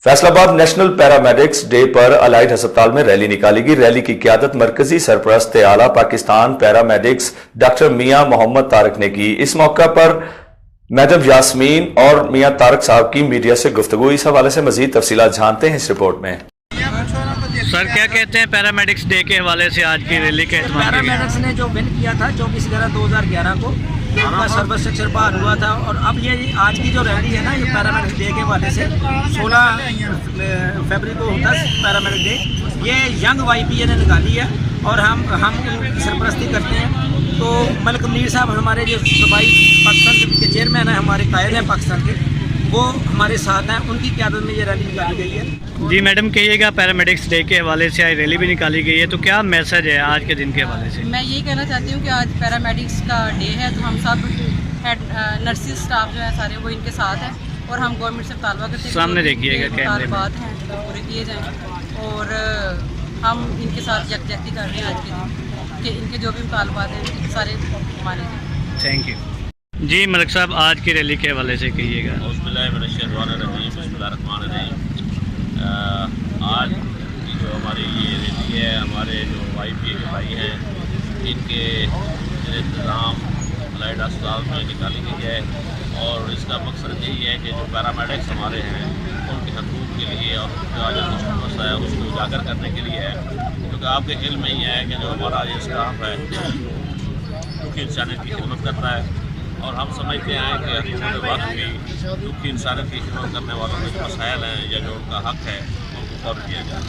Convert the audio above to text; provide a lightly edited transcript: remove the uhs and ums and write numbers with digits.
Faisalabad national paramedics day पर allied अस्पताल में रैली निकाली गई। रैली की क़ियादत मरकजी सरपरस्त आला पाकिस्तान पैरामेडिक्स डॉक्टर मियां मोहम्मद तारक ने की। इस मौका पर मैडम यास्मीन और मियां तारक साहब की मीडिया से गुफ्तगू। इस हवाले से मजीद तफसीलात जानते हैं इस रिपोर्ट में। सर, क्या कहते हैं पैरामेडिक्स डे के हवाले से आज की रैली के पैरामेडिक्स ने जो विन किया था 24/11/2011 को उनका सर्वशिक्षण बहाल हुआ था, और अब ये आज की जो रैली है ना, ये पैरामेडिक्स डे के हवाले से 16 फरवरी को होता है पैरामेडिक्स डे। ये यंग YPA ने निकाली है और हम उनकी सरपरस्ती करते हैं। तो मलिक मुनीर साहब हमारे जो सूबाई पाकिस्तान के चेयरमैन हैं, हमारे कायद हैं पाकिस्तान के, वो हमारे साथ हैं। उनकी क़यादत में ये रैली निकाली गई है। जी मैडम, कहिएगा पैरामेडिक्स डे के हवाले से आज रैली भी निकाली गई है, तो क्या मैसेज है आज के दिन के हवाले से? मैं यही कहना चाहती हूँ कि आज पैरामेडिक्स का डे है, तो हम सब नर्सिंग स्टाफ जो है सारे वो इनके साथ हैं, और हम गवर्नमेंट से मुतालबा करते हैं सामने देखिएगा कैमरे में, बात हैं तो पूरे किए जाएँ, और हम इनके साथ यकजहती कर रहे हैं आज के दिन कि इनके जो भी मुतालबात हैं सारे माने जाएँ। Thank you. जी मलिक साहब, आज की रैली के हवाले से कहिएगा। आज की जो हमारी ये रैली है, हमारे जो YPA के भाई हैं, इनके इंतज़ाम अलाइड अस्पताल में निकाली गई है, और इसका मकसद यही है कि जो पैरामेडिक्स हमारे हैं उनके हकूक़ के लिए और उनका जो समस्या है उसको उजागर करने के लिए है। क्योंकि आपके इल्म में ही है कि जो हमारा ये स्टाफ है दुखी इंसानियत की खिदमत करता है, और हम समझते हैं कि हुकूमत वक्त भी दुखी इंसानियत की खिदमत करने वालों के जो मसाइल हैं या जो उनका हक है उनको कवर किया जाए।